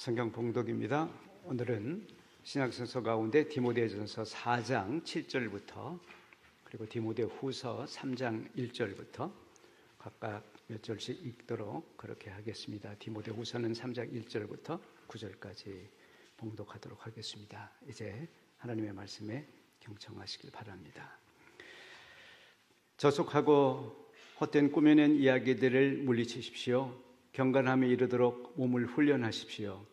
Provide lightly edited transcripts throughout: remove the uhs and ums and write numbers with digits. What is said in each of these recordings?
성경 봉독입니다. 오늘은 신약성서 가운데 디모데전서 4장 7절부터 그리고 디모데후서 3장 1절부터 각각 몇 절씩 읽도록 그렇게 하겠습니다. 디모데후서는 3장 1절부터 9절까지 봉독하도록 하겠습니다. 이제 하나님의 말씀에 경청하시길 바랍니다. 저속하고 헛된 꾸며낸 이야기들을 물리치십시오. 경건함에 이르도록 몸을 훈련하십시오.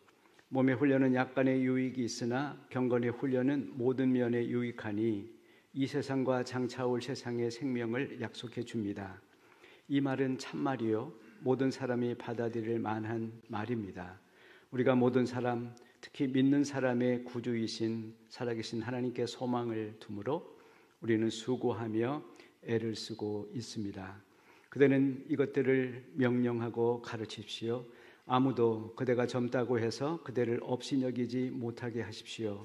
몸의 훈련은 약간의 유익이 있으나 경건의 훈련은 모든 면에 유익하니 이 세상과 장차올 세상의 생명을 약속해 줍니다. 이 말은 참말이요 모든 사람이 받아들일 만한 말입니다. 우리가 모든 사람, 특히 믿는 사람의 구주이신 살아계신 하나님께 소망을 두므로 우리는 수고하며 애를 쓰고 있습니다. 그대는 이것들을 명령하고 가르치십시오. 아무도 그대가 젊다고 해서 그대를 업신여기지 못하게 하십시오.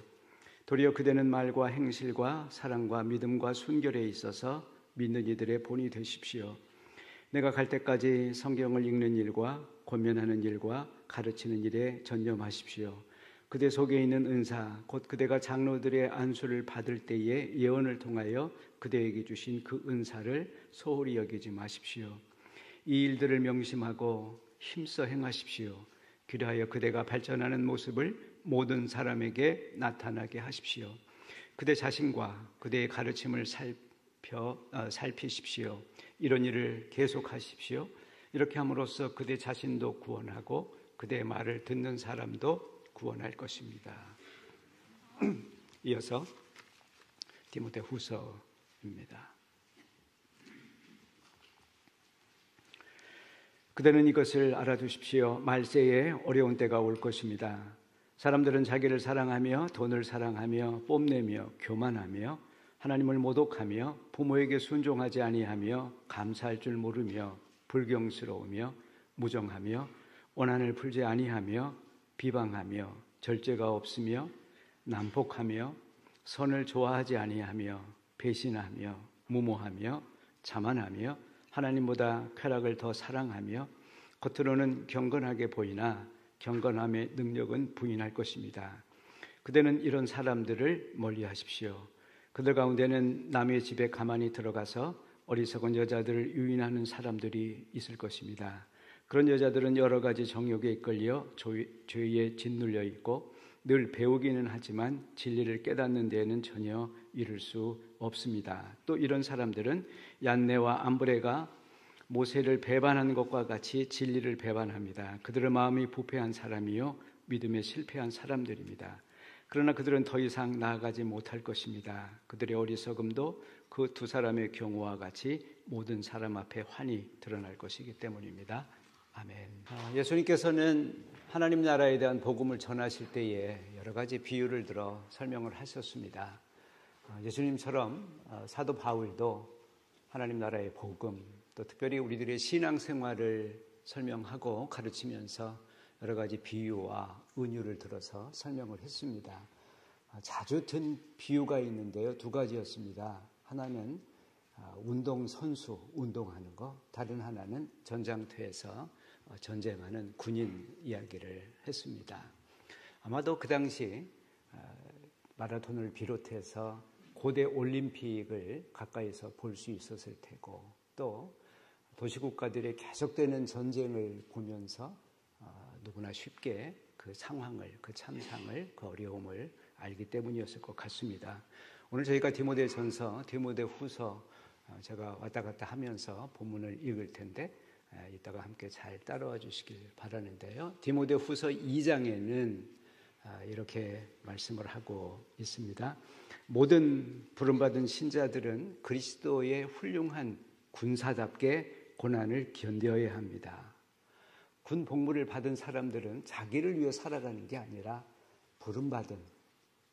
도리어 그대는 말과 행실과 사랑과 믿음과 순결에 있어서 믿는 이들의 본이 되십시오. 내가 갈 때까지 성경을 읽는 일과 권면하는 일과 가르치는 일에 전념하십시오. 그대 속에 있는 은사, 곧 그대가 장로들의 안수를 받을 때에 예언을 통하여 그대에게 주신 그 은사를 소홀히 여기지 마십시오. 이 일들을 명심하고 힘써 행하십시오. 그리하여 그대가 발전하는 모습을 모든 사람에게 나타나게 하십시오. 그대 자신과 그대의 가르침을 살피십시오. 이런 일을 계속하십시오. 이렇게 함으로써 그대 자신도 구원하고 그대의 말을 듣는 사람도 구원할 것입니다. 이어서 디모데후서입니다. 그대는 이것을 알아두십시오. 말세에 어려운 때가 올 것입니다. 사람들은 자기를 사랑하며 돈을 사랑하며 뽐내며 교만하며 하나님을 모독하며 부모에게 순종하지 아니하며 감사할 줄 모르며 불경스러우며 무정하며 원한을 풀지 아니하며 비방하며 절제가 없으며 난폭하며 선을 좋아하지 아니하며 배신하며 무모하며 자만하며 하나님보다 쾌락을 더 사랑하며 겉으로는 경건하게 보이나 경건함의 능력은 부인할 것입니다. 그대는 이런 사람들을 멀리하십시오. 그들 가운데는 남의 집에 가만히 들어가서 어리석은 여자들을 유인하는 사람들이 있을 것입니다. 그런 여자들은 여러 가지 정욕에 이끌려 죄에 짓눌려 있고 늘 배우기는 하지만 진리를 깨닫는 데에는 전혀 이를 수 없습니다. 또 이런 사람들은 얀네와 암브레가 모세를 배반한 것과 같이 진리를 배반합니다. 그들의 마음이 부패한 사람이요 믿음에 실패한 사람들입니다. 그러나 그들은 더 이상 나아가지 못할 것입니다. 그들의 어리석음도 그 두 사람의 경우와 같이 모든 사람 앞에 환히 드러날 것이기 때문입니다. 아멘. 예수님께서는 하나님 나라에 대한 복음을 전하실 때에 여러 가지 비유를 들어 설명을 하셨습니다. 예수님처럼 사도 바울도 하나님 나라의 복음, 또 특별히 우리들의 신앙생활을 설명하고 가르치면서 여러 가지 비유와 은유를 들어서 설명을 했습니다. 자주 든 비유가 있는데요, 두 가지였습니다. 하나는 운동선수, 운동하는 것, 다른 하나는 전장터에서 전쟁하는 군인 이야기를 했습니다. 아마도 그 당시 마라톤을 비롯해서 고대 올림픽을 가까이서 볼 수 있었을 테고 또 도시국가들의 계속되는 전쟁을 보면서 누구나 쉽게 그 상황을, 그 참상을, 그 어려움을 알기 때문이었을 것 같습니다. 오늘 저희가 디모데전서, 디모데후서 제가 왔다 갔다 하면서 본문을 읽을 텐데 이따가 함께 잘 따라와 주시길 바라는데요. 디모데후서 2장에는 이렇게 말씀을 하고 있습니다. 모든 부름받은 신자들은 그리스도의 훌륭한 군사답게 고난을 견뎌야 합니다. 군 복무를 받은 사람들은 자기를 위해 살아가는 게 아니라 부름받은,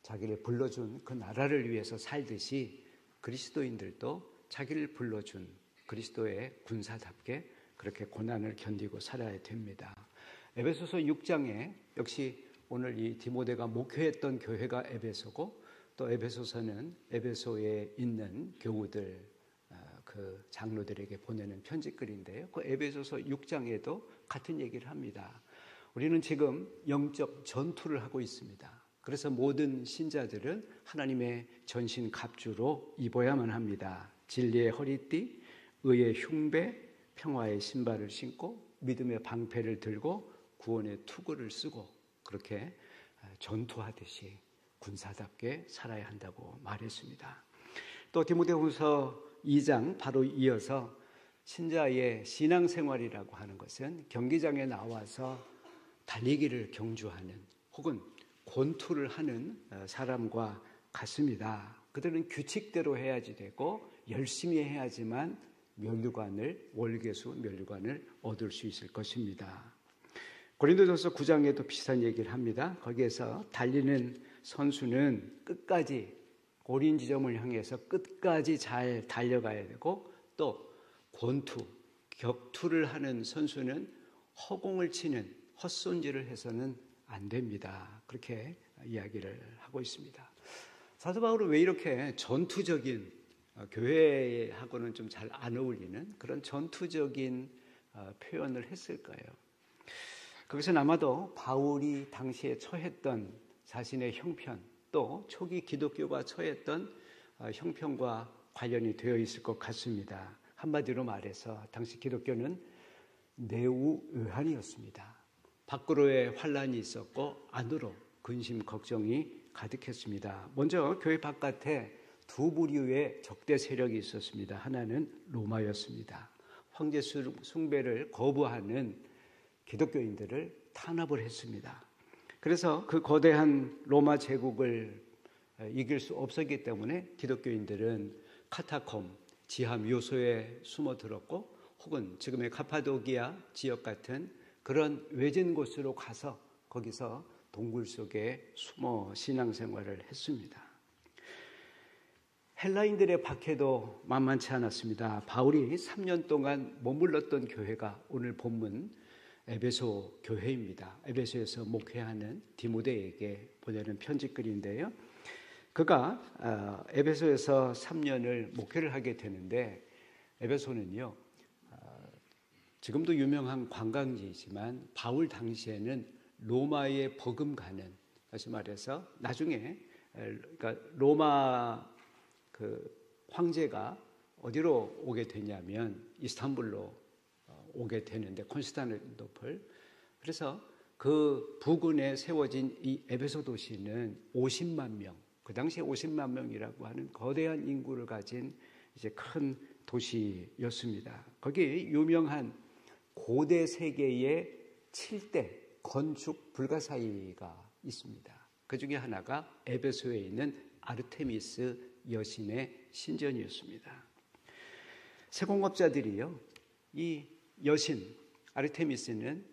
자기를 불러준 그 나라를 위해서 살듯이 그리스도인들도 자기를 불러준 그리스도의 군사답게 그렇게 고난을 견디고 살아야 됩니다. 에베소서 6장에 역시 오늘 이 디모데가 목회했던 교회가 에베소고 또 에베소서는 에베소에 있는 교우들, 그 장로들에게 보내는 편지글인데요. 그 에베소서 6장에도 같은 얘기를 합니다. 우리는 지금 영적 전투를 하고 있습니다. 그래서 모든 신자들은 하나님의 전신 갑주로 입어야만 합니다. 진리의 허리띠, 의의 흉배, 평화의 신발을 신고 믿음의 방패를 들고 구원의 투구를 쓰고 그렇게 전투하듯이 군사답게 살아야 한다고 말했습니다. 또 디모데후서 2장 바로 이어서 신자의 신앙생활이라고 하는 것은 경기장에 나와서 달리기를 경주하는 혹은 권투를 하는 사람과 같습니다. 그들은 규칙대로 해야지 되고 열심히 해야지만 월계수 면류관을 얻을 수 있을 것입니다. 고린도전서 9장에도 비슷한 얘기를 합니다. 거기에서 달리는 선수는 끝까지 고린 지점을 향해서 끝까지 잘 달려가야 되고 또 권투, 격투를 하는 선수는 허공을 치는 헛손질을 해서는 안 됩니다. 그렇게 이야기를 하고 있습니다. 사도 바울은 왜 이렇게 전투적인 교회하고는 좀 잘 안 어울리는 그런 전투적인 표현을 했을까요? 그것은 아마도 바울이 당시에 처했던 자신의 형편 또 초기 기독교가 처했던 형편과 관련이 되어 있을 것 같습니다. 한마디로 말해서 당시 기독교는 내우의한이었습니다. 밖으로의 환란이 있었고 안으로 근심 걱정이 가득했습니다. 먼저 교회 바깥에 두 부류의 적대 세력이 있었습니다. 하나는 로마였습니다. 황제 숭배를 거부하는 기독교인들을 탄압을 했습니다. 그래서 그 거대한 로마 제국을 이길 수 없었기 때문에 기독교인들은 카타콤, 지하 묘소에 숨어들었고 혹은 지금의 카파도기아 지역 같은 그런 외진 곳으로 가서 거기서 동굴 속에 숨어 신앙생활을 했습니다. 헬라인들의 박해도 만만치 않았습니다. 바울이 3년 동안 머물렀던 교회가 오늘 본문 에베소 교회입니다. 에베소에서 목회하는 디모데에게 보내는 편지글인데요. 그가 에베소에서 3년을 목회를 하게 되는데 에베소는요. 지금도 유명한 관광지이지만 바울 당시에는 로마에 버금가는 다시 말해서 나중에 그러니까 로마 그 황제가 어디로 오게 되냐면 이스탄불로 오게 되는데 콘스탄티노플 그래서 그 부근에 세워진 이 에베소 도시는 50만 명, 그 당시에 50만 명이라고 하는 거대한 인구를 가진 이제 큰 도시였습니다. 거기 유명한 고대 세계의 7대 건축 불가사의가 있습니다. 그 중에 하나가 에베소에 있는 아르테미스 여신의 신전이었습니다. 세공업자들이요, 이 여신 아르테미스는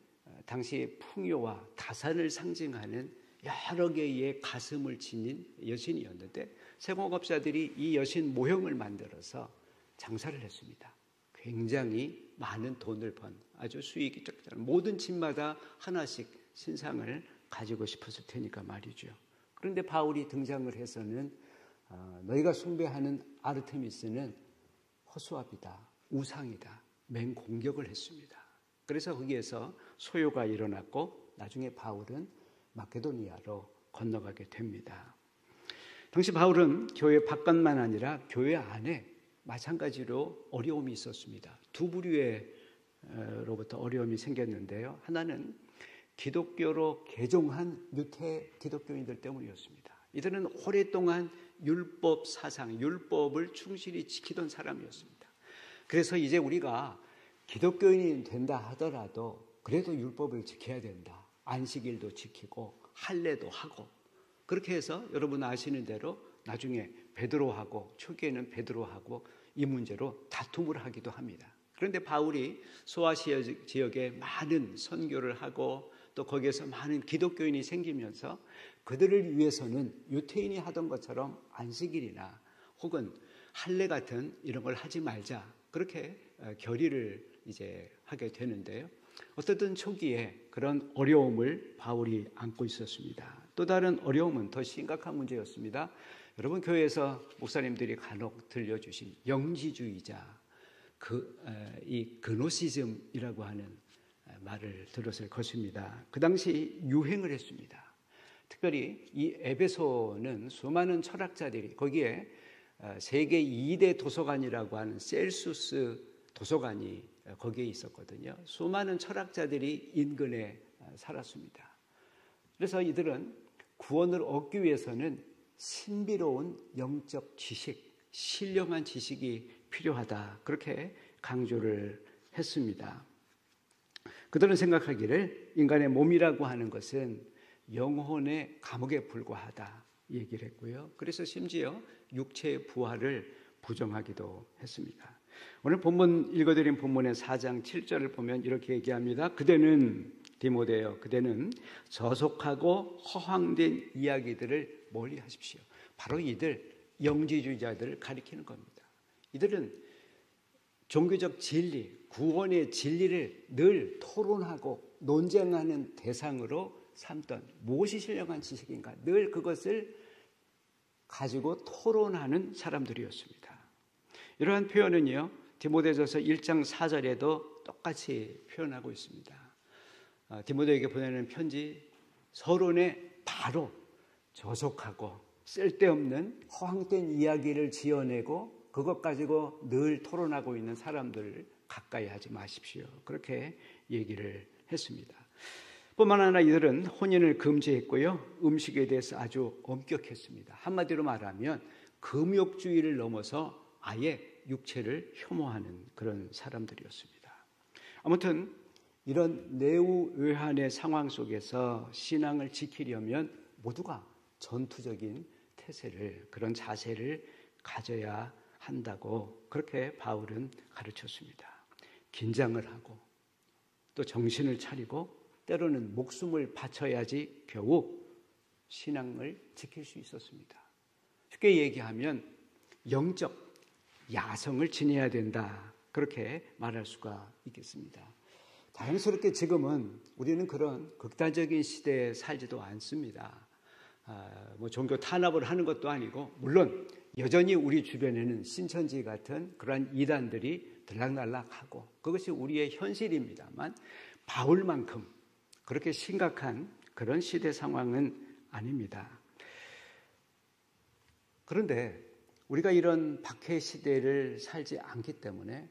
당시 풍요와 다산을 상징하는 여러 개의 가슴을 지닌 여신이었는데 세공업자들이 이 여신 모형을 만들어서 장사를 했습니다. 굉장히 많은 돈을 번 아주 수익이 적잖아요. 모든 집마다 하나씩 신상을 가지고 싶었을 테니까 말이죠. 그런데 바울이 등장을 해서는 너희가 숭배하는 아르테미스는 허수아비다, 우상이다, 맹공격을 했습니다. 그래서 거기에서 소요가 일어났고 나중에 바울은 마케도니아로 건너가게 됩니다. 당시 바울은 교회 바깥만 아니라 교회 안에 마찬가지로 어려움이 있었습니다. 두 부류로부터 어려움이 생겼는데요. 하나는 기독교로 개종한 유태 기독교인들 때문이었습니다. 이들은 오랫동안 율법 사상, 율법을 충실히 지키던 사람이었습니다. 그래서 이제 우리가 기독교인이 된다 하더라도 그래도 율법을 지켜야 된다. 안식일도 지키고 할례도 하고 그렇게 해서 여러분 아시는 대로 나중에 베드로하고 초기에는 베드로하고 이 문제로 다툼을 하기도 합니다. 그런데 바울이 소아시아 지역에 많은 선교를 하고 또 거기에서 많은 기독교인이 생기면서 그들을 위해서는 유태인이 하던 것처럼 안식일이나 혹은 할례 같은 이런 걸 하지 말자 그렇게 결의를 이제 하게 되는데요. 어쨌든 초기에 그런 어려움을 바울이 안고 있었습니다. 또 다른 어려움은 더 심각한 문제였습니다. 여러분 교회에서 목사님들이 간혹 들려주신 영지주의자, 이 그노시즘이라고 하는 말을 들었을 것입니다. 그 당시 유행을 했습니다. 특별히 이 에베소는 수많은 철학자들이 거기에 세계 2대 도서관이라고 하는 셀수스 도서관이 거기에 있었거든요. 수많은 철학자들이 인근에 살았습니다. 그래서 이들은 구원을 얻기 위해서는 신비로운 영적 지식, 신령한 지식이 필요하다. 그렇게 강조를 했습니다. 그들은 생각하기를 인간의 몸이라고 하는 것은 영혼의 감옥에 불과하다 얘기를 했고요. 그래서 심지어 육체의 부활을 부정하기도 했습니다. 오늘 본문 읽어드린 본문의 4장 7절을 보면 이렇게 얘기합니다. 그대는 디모데여, 그대는 저속하고 허황된 이야기들을 멀리하십시오. 바로 이들 영지주의자들을 가리키는 겁니다. 이들은 종교적 진리, 구원의 진리를 늘 토론하고 논쟁하는 대상으로 삼던 무엇이 신령한 지식인가 늘 그것을 가지고 토론하는 사람들이었습니다. 이러한 표현은요 디모데전서 1장 4절에도 똑같이 표현하고 있습니다. 디모데에게 보내는 편지 서론에 바로 저속하고 쓸데없는 허황된 이야기를 지어내고 그것 가지고 늘 토론하고 있는 사람들을 가까이 하지 마십시오. 그렇게 얘기를 했습니다. 뿐만 아니라 이들은 혼인을 금지했고요. 음식에 대해서 아주 엄격했습니다. 한마디로 말하면 금욕주의를 넘어서 아예 육체를 혐오하는 그런 사람들이었습니다. 아무튼 이런 내우외환의 상황 속에서 신앙을 지키려면 모두가 전투적인 태세를, 그런 자세를 가져야 한다고 그렇게 바울은 가르쳤습니다. 긴장을 하고 또 정신을 차리고 때로는 목숨을 바쳐야지 겨우 신앙을 지킬 수 있었습니다. 쉽게 얘기하면 영적 야성을 지녀야 된다. 그렇게 말할 수가 있겠습니다. 다행스럽게 지금은 우리는 그런 극단적인 시대에 살지도 않습니다. 종교 탄압을 하는 것도 아니고 물론 여전히 우리 주변에는 신천지 같은 그러한 이단들이 들락날락하고 그것이 우리의 현실입니다만 바울만큼 그렇게 심각한 그런 시대 상황은 아닙니다. 그런데 우리가 이런 박해 시대를 살지 않기 때문에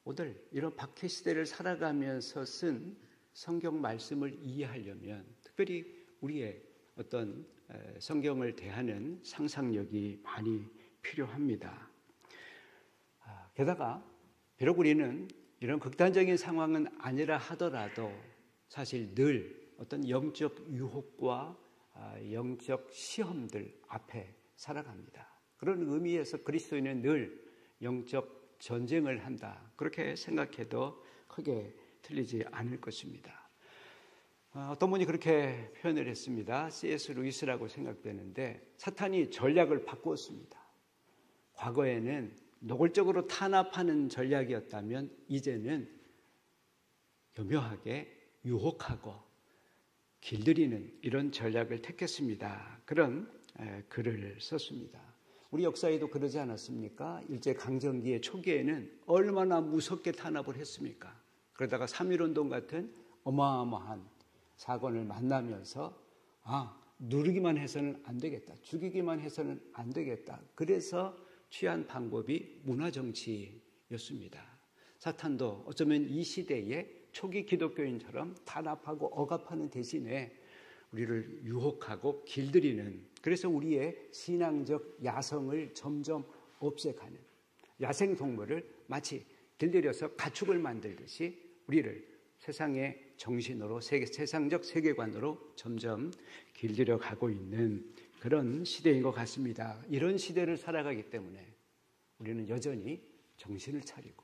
오늘 이런 박해 시대를 살아가면서 쓴 성경 말씀을 이해하려면 특별히 우리의 어떤 성경을 대하는 상상력이 많이 필요합니다. 게다가 비록 우리는 이런 극단적인 상황은 아니라 하더라도 사실 늘 어떤 영적 유혹과 영적 시험들 앞에 살아갑니다. 그런 의미에서 그리스도인은 늘 영적 전쟁을 한다. 그렇게 생각해도 크게 틀리지 않을 것입니다. 어떤 분이 그렇게 표현을 했습니다. C.S. 루이스라고 생각되는데 사탄이 전략을 바꾸었습니다. 과거에는 노골적으로 탄압하는 전략이었다면 이제는 교묘하게 유혹하고 길들이는 이런 전략을 택했습니다. 그런 글을 썼습니다. 우리 역사에도 그러지 않았습니까? 일제강점기의 초기에는 얼마나 무섭게 탄압을 했습니까? 그러다가 3.1운동 같은 어마어마한 사건을 만나면서 누르기만 해서는 안 되겠다. 죽이기만 해서는 안 되겠다. 그래서 취한 방법이 문화정치였습니다. 사탄도 어쩌면 이 시대에 초기 기독교인처럼 탄압하고 억압하는 대신에 우리를 유혹하고 길들이는, 그래서 우리의 신앙적 야성을 점점 없애가는, 야생동물을 마치 길들여서 가축을 만들듯이 우리를 세상의 정신으로, 세상적 세계관으로 점점 길들여 가고 있는 그런 시대인 것 같습니다. 이런 시대를 살아가기 때문에 우리는 여전히 정신을 차리고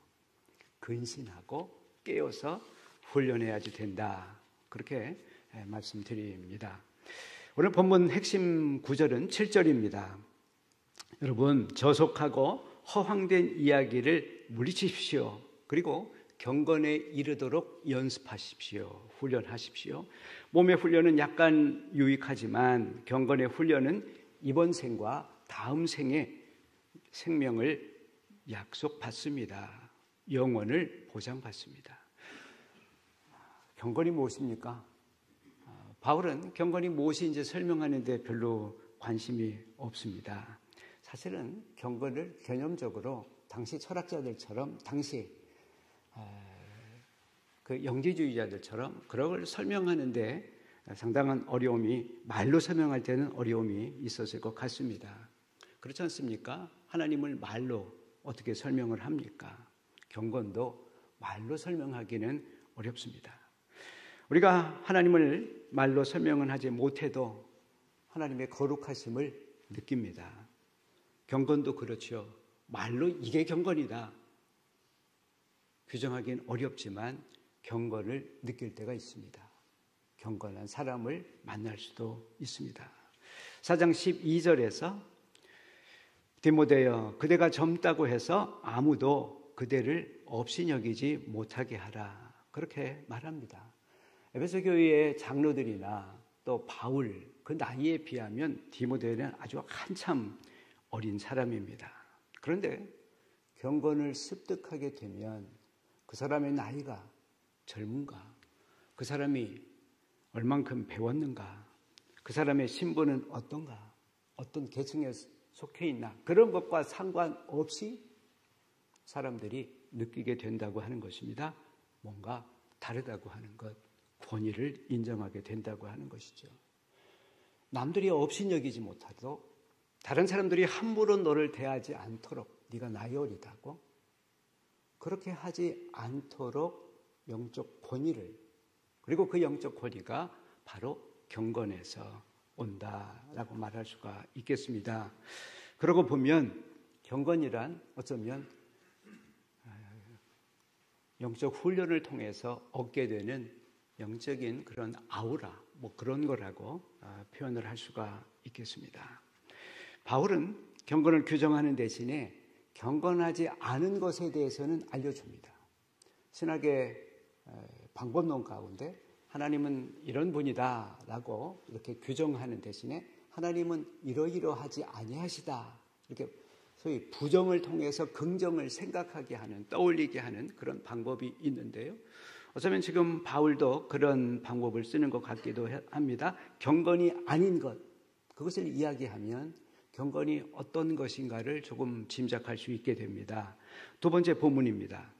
근신하고 깨어서 훈련해야지 된다. 그렇게 말씀드립니다. 오늘 본문 핵심 구절은 7절입니다. 여러분, 저속하고 허황된 이야기를 물리치십시오. 그리고 경건에 이르도록 연습하십시오. 훈련하십시오. 몸의 훈련은 약간 유익하지만 경건의 훈련은 이번 생과 다음 생의 생명을 약속받습니다. 영원을 보장받습니다. 경건이 무엇입니까? 바울은 경건이 무엇인지 설명하는데 별로 관심이 없습니다. 사실은 경건을 개념적으로 당시 철학자들처럼 당시 그 영지주의자들처럼 그런 걸 설명하는데 상당한 어려움이, 말로 설명할 때는 어려움이 있었을 것 같습니다. 그렇지 않습니까? 하나님을 말로 어떻게 설명을 합니까? 경건도 말로 설명하기는 어렵습니다. 우리가 하나님을 말로 설명은 하지 못해도 하나님의 거룩하심을 느낍니다. 경건도 그렇죠. 말로 이게 경건이다 규정하기는 어렵지만 경건을 느낄 때가 있습니다. 경건한 사람을 만날 수도 있습니다. 4장 12절에서 디모데여, 그대가 젊다고 해서 아무도 그대를 없이 여기지 못하게 하라, 그렇게 말합니다. 에베소 교회의 장로들이나 또 바울, 그 나이에 비하면 디모데는 아주 한참 어린 사람입니다. 그런데 경건을 습득하게 되면 그 사람의 나이가 젊은가, 그 사람이 얼만큼 배웠는가, 그 사람의 신분은 어떤가, 어떤 계층에 속해 있나, 그런 것과 상관없이 사람들이 느끼게 된다고 하는 것입니다. 뭔가 다르다고 하는 것, 권위를 인정하게 된다고 하는 것이죠. 남들이 업신여기지 못하도록, 다른 사람들이 함부로 너를 대하지 않도록, 네가 나이 어리다고 그렇게 하지 않도록 영적 권위를, 그리고 그 영적 권위가 바로 경건에서 온다라고 말할 수가 있겠습니다. 그러고 보면 경건이란 어쩌면 영적 훈련을 통해서 얻게 되는 영적인 그런 아우라, 뭐 그런 거라고 표현을 할 수가 있겠습니다. 바울은 경건을 규정하는 대신에 경건하지 않은 것에 대해서는 알려줍니다. 신학의 방법론 가운데 하나님은 이런 분이다 라고 이렇게 규정하는 대신에 하나님은 이러이러하지 아니하시다, 이렇게 소위 부정을 통해서 긍정을 생각하게 하는, 떠올리게 하는 그런 방법이 있는데요. 어쩌면 지금 바울도 그런 방법을 쓰는 것 같기도 합니다. 경건이 아닌 것, 그것을 이야기하면 경건이 어떤 것인가를 조금 짐작할 수 있게 됩니다. 두 번째 본문입니다.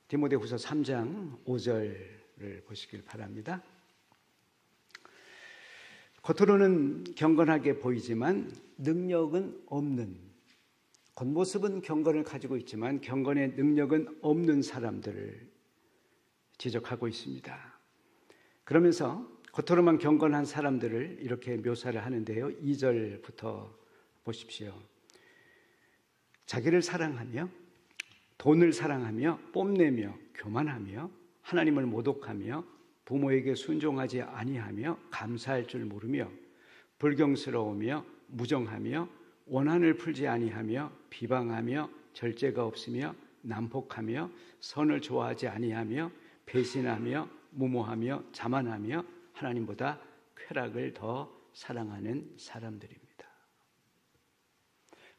디모데후서 3장 5절을 보시길 바랍니다. 겉으로는 경건하게 보이지만 능력은 없는, 겉모습은 경건을 가지고 있지만 경건의 능력은 없는 사람들을 지적하고 있습니다. 그러면서 겉으로만 경건한 사람들을 이렇게 묘사를 하는데요. 2절부터 보십시오. 자기를 사랑하며 돈을 사랑하며 뽐내며 교만하며 하나님을 모독하며 부모에게 순종하지 아니하며 감사할 줄 모르며 불경스러우며 무정하며 원한을 풀지 아니하며 비방하며 절제가 없으며 난폭하며 선을 좋아하지 아니하며 배신하며 무모하며 자만하며 하나님보다 쾌락을 더 사랑하는 사람들입니다.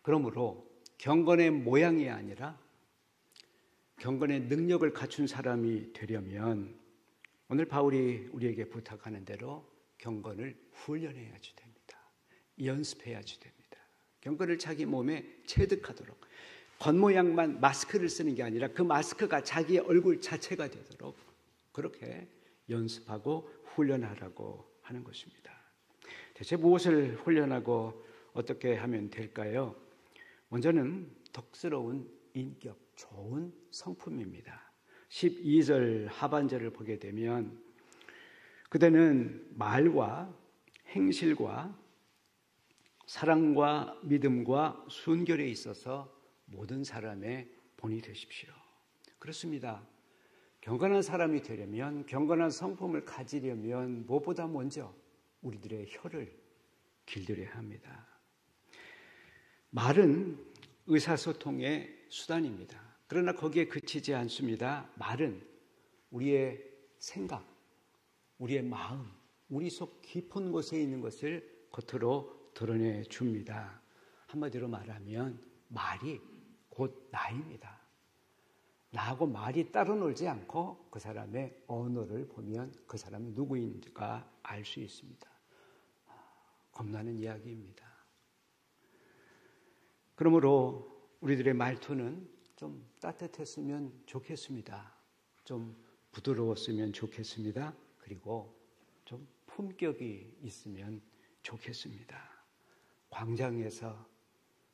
그러므로 경건의 모양이 아니라 경건의 능력을 갖춘 사람이 되려면 오늘 바울이 우리에게 부탁하는 대로 경건을 훈련해야지 됩니다. 연습해야지 됩니다. 경건을 자기 몸에 체득하도록, 겉모양만 마스크를 쓰는 게 아니라 그 마스크가 자기의 얼굴 자체가 되도록 그렇게 연습하고 훈련하라고 하는 것입니다. 대체 무엇을 훈련하고 어떻게 하면 될까요? 먼저는 덕스러운 인격, 좋은 성품입니다. 12절 하반절을 보게 되면 그대는 말과 행실과 사랑과 믿음과 순결에 있어서 모든 사람의 본이 되십시오. 그렇습니다. 경건한 사람이 되려면, 경건한 성품을 가지려면 무엇보다 먼저 우리들의 혀를 길들여야 합니다. 말은 의사소통의 수단입니다. 그러나 거기에 그치지 않습니다. 말은 우리의 생각, 우리의 마음, 우리 속 깊은 곳에 있는 것을 겉으로 드러내 줍니다. 한마디로 말하면 말이 곧 나입니다. 나하고 말이 따로 놀지 않고 그 사람의 언어를 보면 그 사람이 누구인지가 알 수 있습니다. 겁나는 이야기입니다. 그러므로 우리들의 말투는 좀 따뜻했으면 좋겠습니다. 좀 부드러웠으면 좋겠습니다. 그리고 좀 품격이 있으면 좋겠습니다. 광장에서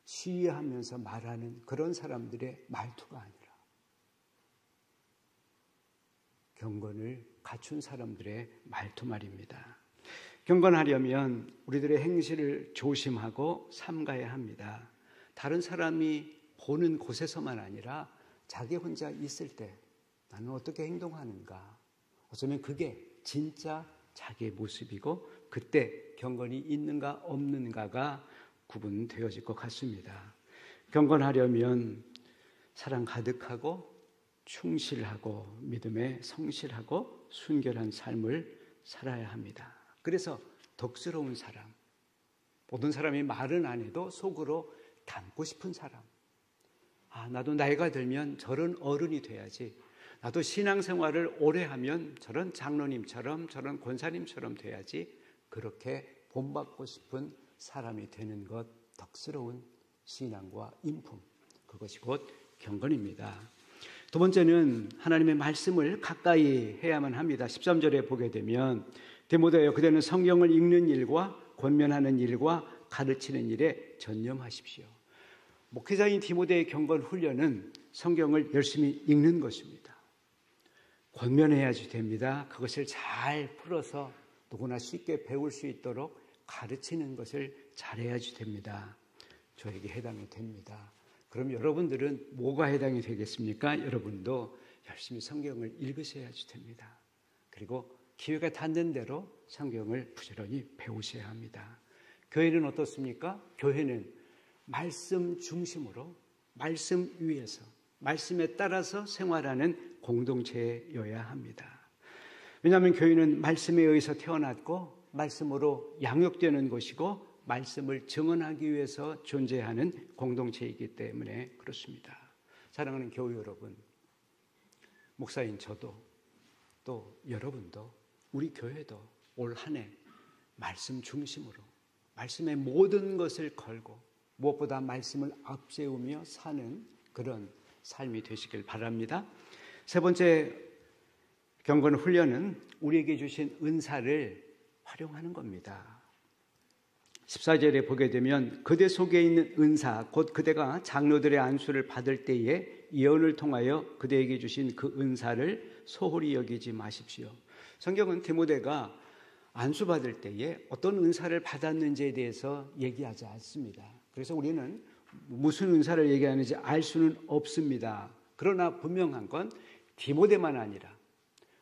시위하면서 말하는 그런 사람들의 말투가 아니라 경건을 갖춘 사람들의 말투 말입니다. 경건하려면 우리들의 행실을 조심하고 삼가야 합니다. 다른 사람이 보는 곳에서만 아니라 자기 혼자 있을 때 나는 어떻게 행동하는가? 어쩌면 그게 진짜 자기의 모습이고 그때 경건이 있는가 없는가가 구분되어질 것 같습니다. 경건하려면 사랑 가득하고 충실하고 믿음에 성실하고 순결한 삶을 살아야 합니다. 그래서 덕스러운 사람, 모든 사람이 말은 안 해도 속으로 닮고 싶은 사람. 나도 나이가 들면 저런 어른이 돼야지. 나도 신앙생활을 오래 하면 저런 장로님처럼 저런 권사님처럼 돼야지. 그렇게 본받고 싶은 사람이 되는 것, 덕스러운 신앙과 인품, 그것이 곧 경건입니다. 두 번째는 하나님의 말씀을 가까이 해야만 합니다. 13절에 보게 되면 디모데여 그대는 성경을 읽는 일과 권면하는 일과 가르치는 일에 전념하십시오. 목회자인 디모데의 경건 훈련은 성경을 열심히 읽는 것입니다. 권면해야지 됩니다. 그것을 잘 풀어서 누구나 쉽게 배울 수 있도록 가르치는 것을 잘해야지 됩니다. 저에게 해당이 됩니다. 그럼 여러분들은 뭐가 해당이 되겠습니까? 여러분도 열심히 성경을 읽으셔야지 됩니다. 그리고 기회가 닿는 대로 성경을 부지런히 배우셔야 합니다. 교회는 어떻습니까? 교회는 말씀 중심으로 말씀 위에서 말씀에 따라서 생활하는 공동체여야 합니다. 왜냐하면 교회는 말씀에 의해서 태어났고 말씀으로 양육되는 것이고 말씀을 증언하기 위해서 존재하는 공동체이기 때문에 그렇습니다. 사랑하는 교회 여러분, 목사인 저도 또 여러분도 우리 교회도 올 한 해 말씀 중심으로 말씀의 모든 것을 걸고 무엇보다 말씀을 앞세우며 사는 그런 삶이 되시길 바랍니다. 세 번째 경건 훈련은 우리에게 주신 은사를 활용하는 겁니다. 14절에 보게 되면 그대 속에 있는 은사 곧 그대가 장로들의 안수를 받을 때에 예언을 통하여 그대에게 주신 그 은사를 소홀히 여기지 마십시오. 성경은 디모데가 안수받을 때에 어떤 은사를 받았는지에 대해서 얘기하지 않습니다. 그래서 우리는 무슨 은사를 얘기하는지 알 수는 없습니다. 그러나 분명한 건 디모데만 아니라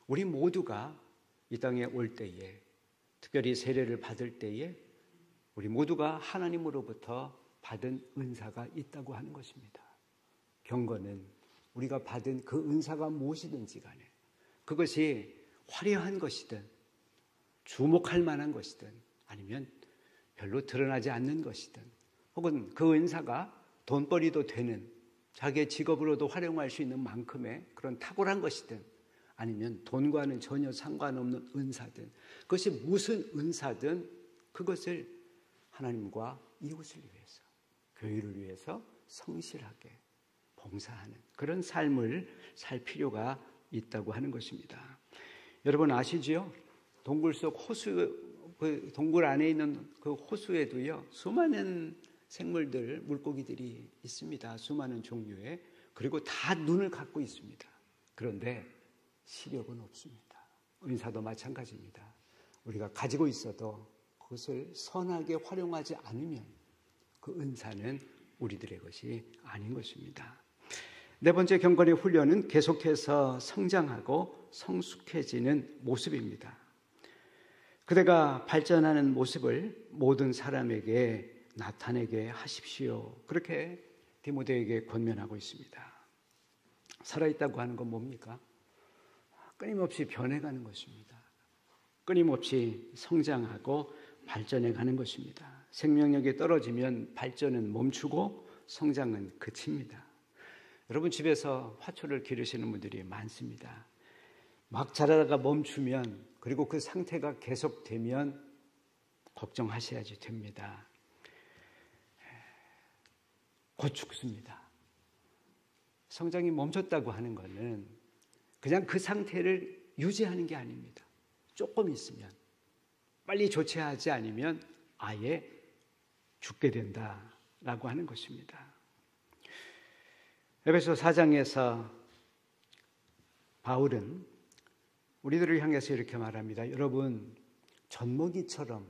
우리 모두가 이 땅에 올 때에 특별히 세례를 받을 때에 우리 모두가 하나님으로부터 받은 은사가 있다고 하는 것입니다. 경건은 우리가 받은 그 은사가 무엇이든지 간에 그것이 화려한 것이든 주목할 만한 것이든 아니면 별로 드러나지 않는 것이든 혹은 그 은사가 돈벌이도 되는 자기의 직업으로도 활용할 수 있는 만큼의 그런 탁월한 것이든 아니면 돈과는 전혀 상관없는 은사든 그것이 무슨 은사든 그것을 하나님과 이웃을 위해서 교회를 위해서 성실하게 봉사하는 그런 삶을 살 필요가 있다고 하는 것입니다. 여러분 아시지요? 동굴 속 호수, 그 동굴 안에 있는 그 호수에도요 수많은 생물들, 물고기들이 있습니다. 수많은 종류의. 그리고 다 눈을 갖고 있습니다. 그런데 시력은 없습니다. 은사도 마찬가지입니다. 우리가 가지고 있어도 그것을 선하게 활용하지 않으면 그 은사는 우리들의 것이 아닌 것입니다. 네 번째 경건의 훈련은 계속해서 성장하고 성숙해지는 모습입니다. 그대가 발전하는 모습을 모든 사람에게 나타내게 하십시오. 그렇게 디모데에게 권면하고 있습니다. 살아있다고 하는 건 뭡니까? 끊임없이 변해가는 것입니다. 끊임없이 성장하고 발전해가는 것입니다. 생명력이 떨어지면 발전은 멈추고 성장은 그칩니다. 여러분 집에서 화초를 기르시는 분들이 많습니다. 막 자라다가 멈추면, 그리고 그 상태가 계속되면 걱정하셔야지 됩니다. 곧 죽습니다. 성장이 멈췄다고 하는 것은 그냥 그 상태를 유지하는 게 아닙니다. 조금 있으면, 빨리 조치하지 않으면 아예 죽게 된다라고 하는 것입니다. 에베소 4장에서 바울은 우리들을 향해서 이렇게 말합니다. 여러분, 젖먹이처럼,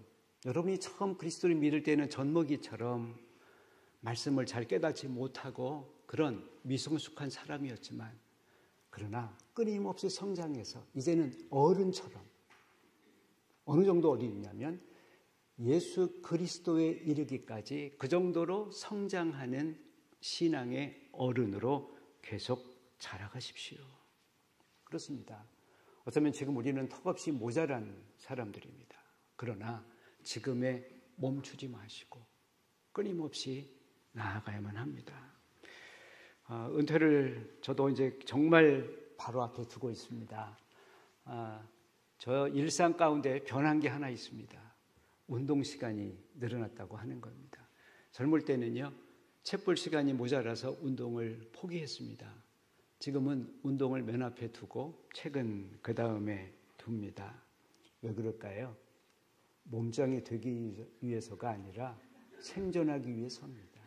여러분이 처음 그리스도를 믿을 때는 젖먹이처럼 말씀을 잘 깨닫지 못하고 그런 미성숙한 사람이었지만, 그러나 끊임없이 성장해서 이제는 어른처럼, 어느 정도 어리냐면 예수 그리스도에 이르기까지 그 정도로 성장하는 신앙의 어른으로 계속 자라가십시오. 그렇습니다. 어쩌면 지금 우리는 턱없이 모자란 사람들입니다. 그러나 지금에 멈추지 마시고 끊임없이 나아가야만 합니다. 은퇴를 저도 이제 정말 바로 앞에 두고 있습니다. 저 일상 가운데 변한 게 하나 있습니다. 운동 시간이 늘어났다고 하는 겁니다. 젊을 때는요, 책 볼 시간이 모자라서 운동을 포기했습니다. 지금은 운동을 맨 앞에 두고 책은 그 다음에 둡니다. 왜 그럴까요? 몸짱이 되기 위해서가 아니라 생존하기 위해서입니다.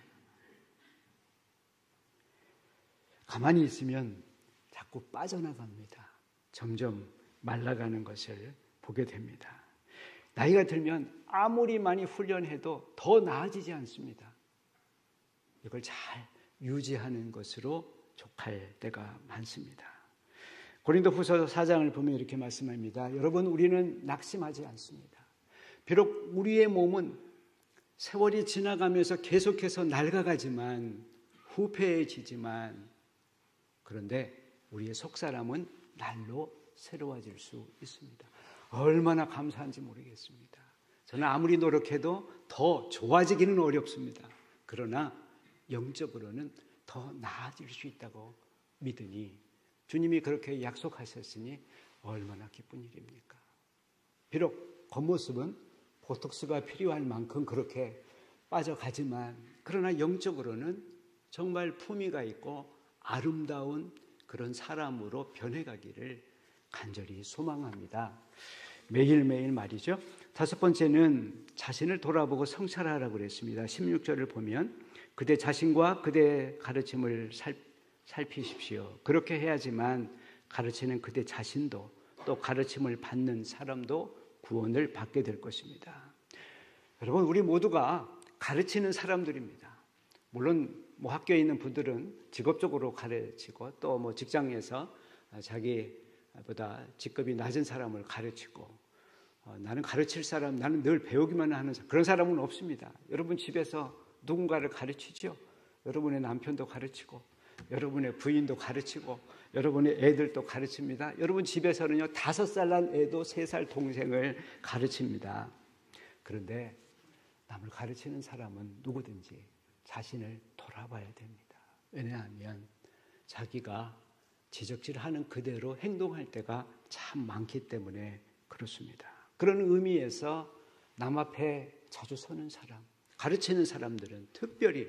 가만히 있으면 자꾸 빠져나갑니다. 점점 말라가는 것을 보게 됩니다. 나이가 들면 아무리 많이 훈련해도 더 나아지지 않습니다. 이걸 잘 유지하는 것으로 족할 때가 많습니다. 고린도후서 4장을 보면 이렇게 말씀합니다. 여러분, 우리는 낙심하지 않습니다. 비록 우리의 몸은 세월이 지나가면서 계속해서 낡아가지만, 후패해지지만, 그런데 우리의 속사람은 날로 새로워질 수 있습니다. 얼마나 감사한지 모르겠습니다. 저는 아무리 노력해도 더 좋아지기는 어렵습니다. 그러나 영적으로는 더 나아질 수 있다고 믿으니, 주님이 그렇게 약속하셨으니 얼마나 기쁜 일입니까? 비록 겉모습은 보톡스가 필요할 만큼 그렇게 빠져가지만, 그러나 영적으로는 정말 품위가 있고 아름다운 그런 사람으로 변해가기를 간절히 소망합니다. 매일매일 말이죠. 다섯 번째는 자신을 돌아보고 성찰하라고 그랬습니다. 16절을 보면 그대 자신과 그대 가르침을 살피십시오. 그렇게 해야지만 가르치는 그대 자신도 또 가르침을 받는 사람도 구원을 받게 될 것입니다. 여러분, 우리 모두가 가르치는 사람들입니다. 물론 학교에 있는 분들은 직업적으로 가르치고 또 직장에서 자기보다 직급이 낮은 사람을 가르치고, 나는 가르칠 사람, 나는 늘 배우기만 하는 사람, 그런 사람은 없습니다. 여러분 집에서 누군가를 가르치죠. 여러분의 남편도 가르치고, 여러분의 부인도 가르치고, 여러분의 애들도 가르칩니다. 여러분 집에서는요, 5살 난 애도 3살 동생을 가르칩니다. 그런데 남을 가르치는 사람은 누구든지 자신을 돌아봐야 됩니다. 왜냐하면 자기가 지적질하는 그대로 행동할 때가 참 많기 때문에 그렇습니다. 그런 의미에서 남 앞에 자주 서는 사람, 가르치는 사람들은 특별히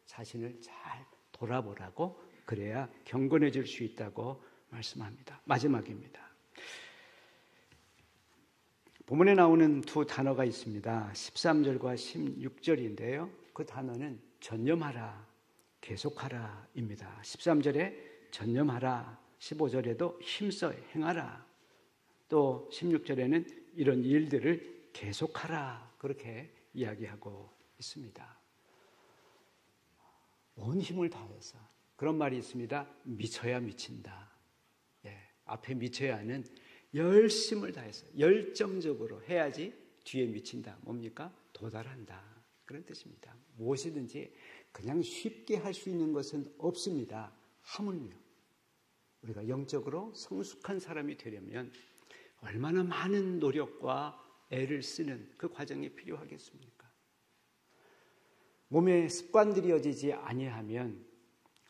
자신을 잘 돌아보라고, 그래야 경건해질 수 있다고 말씀합니다. 마지막입니다. 본문에 나오는 두 단어가 있습니다. 13절과 16절인데요. 그 단어는 전념하라, 계속하라입니다. 13절에 전념하라, 15절에도 힘써 행하라, 또 16절에는 이런 일들을 계속하라, 그렇게 이야기하고 있습니다. 온 힘을 다해서, 그런 말이 있습니다. 미쳐야 미친다. 앞에 미쳐야 하는 열심을 다해서 열정적으로 해야지 뒤에 미친다. 뭡니까? 도달한다. 그런 뜻입니다. 무엇이든지 그냥 쉽게 할 수 있는 것은 없습니다. 하물며 우리가 영적으로 성숙한 사람이 되려면 얼마나 많은 노력과 애를 쓰는 그 과정이 필요하겠습니까? 몸에 습관들이어지지 아니하면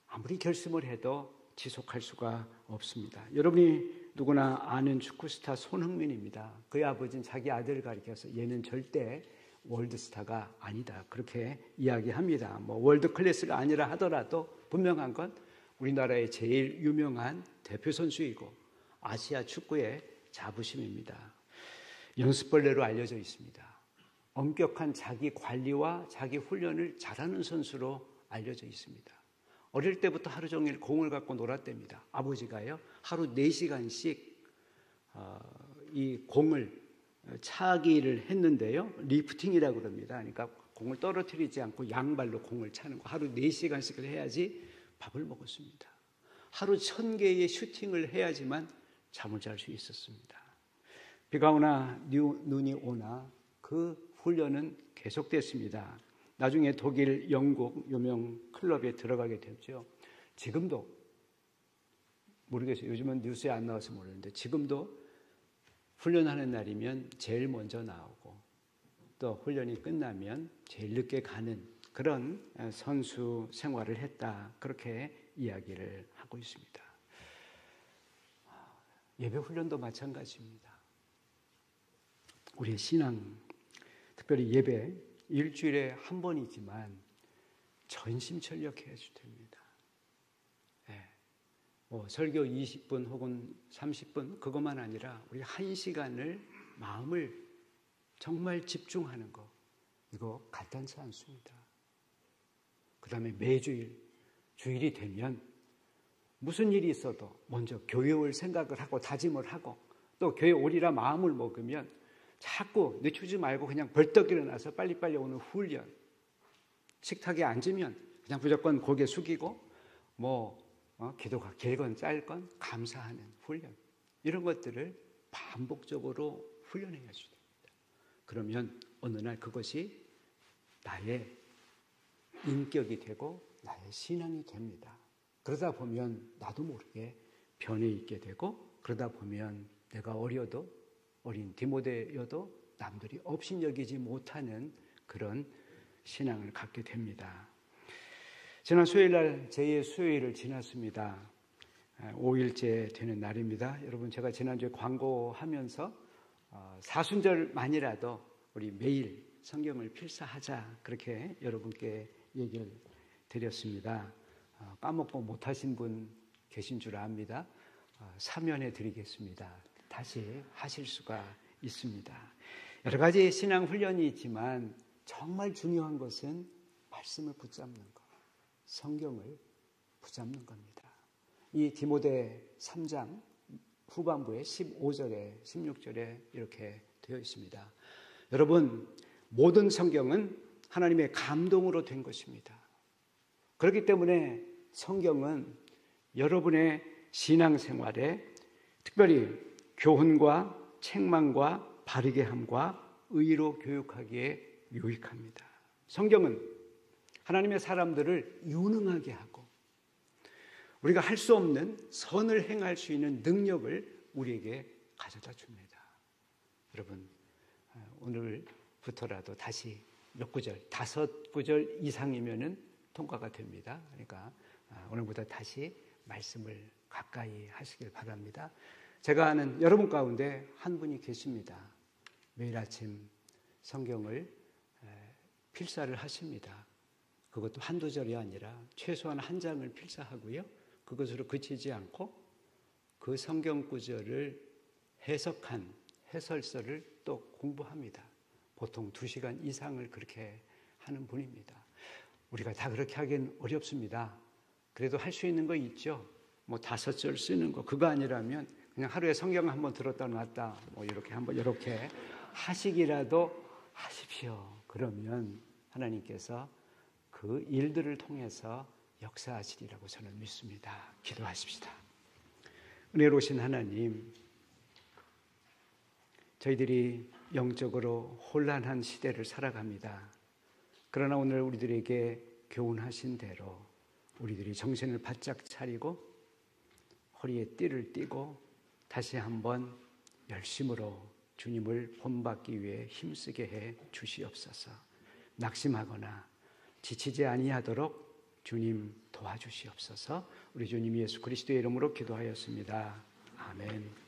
아무리 결심을 해도 지속할 수가 없습니다. 여러분이 누구나 아는 축구 스타 손흥민입니다. 그의 아버지는 자기 아들을 가리켜서 얘는 절대 월드스타가 아니다, 그렇게 이야기합니다. 월드 클래스가 아니라 하더라도 분명한 건 우리나라의 제일 유명한 대표 선수이고 아시아 축구의 자부심입니다. 연습벌레로 알려져 있습니다. 엄격한 자기 관리와 자기 훈련을 잘하는 선수로 알려져 있습니다. 어릴 때부터 하루 종일 공을 갖고 놀았답니다. 아버지가요, 하루 4시간씩 이 공을 차기를 했는데요, 리프팅이라고 그럽니다. 그러니까 공을 떨어뜨리지 않고 양발로 공을 차는 거, 하루 4시간씩을 해야지 밥을 먹었습니다. 하루 1000개의 슈팅을 해야지만 잠을 잘 수 있었습니다. 비가 오나 눈이 오나 그 훈련은 계속됐습니다. 나중에 독일, 영국 유명 클럽에 들어가게 됐죠. 지금도 모르겠어요. 요즘은 뉴스에 안 나와서 모르는데 지금도 훈련하는 날이면 제일 먼저 나오고 또 훈련이 끝나면 제일 늦게 가는 그런 선수 생활을 했다, 그렇게 이야기를 하고 있습니다. 예배 훈련도 마찬가지입니다. 우리의 신앙, 특별히 예배, 일주일에 한 번이지만 전심전력해야 됩니다. 설교 20분 혹은 30분 그것만 아니라 우리 1시간을 마음을 정말 집중하는 거, 이거 간단치 않습니다. 그 다음에 매주일, 주일이 되면 무슨 일이 있어도 먼저 교회 올 생각을 하고 다짐을 하고 또 교회 오리라 마음을 먹으면 자꾸 늦추지 말고 그냥 벌떡 일어나서 빨리빨리 오는 훈련, 식탁에 앉으면 그냥 무조건 고개 숙이고 기도가 길건 짧건 감사하는 훈련, 이런 것들을 반복적으로 훈련해야 됩니다. 그러면 어느 날 그것이 나의 인격이 되고 나의 신앙이 됩니다. 그러다 보면 나도 모르게 변해 있게 되고, 그러다 보면 내가 어린 디모데여도 남들이 업신여기지 못하는 그런 신앙을 갖게 됩니다. 지난 수요일날 제2의 수요일을 지났습니다. 5일째 되는 날입니다. 여러분, 제가 지난주에 광고하면서 사순절만이라도 우리 매일 성경을 필사하자, 그렇게 여러분께 얘기를 드렸습니다. 까먹고 못하신 분 계신 줄 압니다. 사면해 드리겠습니다. 다시 하실 수가 있습니다. 여러 가지 신앙 훈련이 있지만 정말 중요한 것은 말씀을 붙잡는 것, 성경을 붙잡는 겁니다. 이 디모데 3장 후반부에 15절에 16절에 이렇게 되어 있습니다. 여러분, 모든 성경은 하나님의 감동으로 된 것입니다. 그렇기 때문에 성경은 여러분의 신앙생활에 특별히 교훈과 책망과 바르게 함과 의로 교육하기에 유익합니다. 성경은 하나님의 사람들을 유능하게 하고 우리가 할 수 없는 선을 행할 수 있는 능력을 우리에게 가져다 줍니다. 여러분, 오늘부터라도 다시 몇 구절, 5구절 이상이면은 통과가 됩니다. 그러니까 오늘부터 다시 말씀을 가까이 하시길 바랍니다. 제가 아는 여러분 가운데 한 분이 계십니다. 매일 아침 성경을 필사를 하십니다. 그것도 한두 절이 아니라 최소한 한 장을 필사하고요, 그것으로 그치지 않고 그 성경 구절을 해석한 해설서를 또 공부합니다. 보통 2시간 이상을 그렇게 하는 분입니다. 우리가 다 그렇게 하기는 어렵습니다. 그래도 할 수 있는 거 있죠. 5절 쓰는 거, 그거 아니라면 그냥 하루에 성경 한번 들었다 놨다 이렇게 한번 이렇게 하시기라도 하십시오. 그러면 하나님께서 그 일들을 통해서 역사하시리라고 저는 믿습니다. 기도하십시다. 은혜로우신 하나님, 저희들이 영적으로 혼란한 시대를 살아갑니다. 그러나 오늘 우리들에게 교훈하신 대로 우리들이 정신을 바짝 차리고 허리에 띠를 띠고 다시 한번 열심으로 주님을 본받기 위해 힘쓰게 해 주시옵소서. 낙심하거나 지치지 아니하도록 주님 도와주시옵소서. 우리 주님 예수 그리스도의 이름으로 기도하였습니다. 아멘.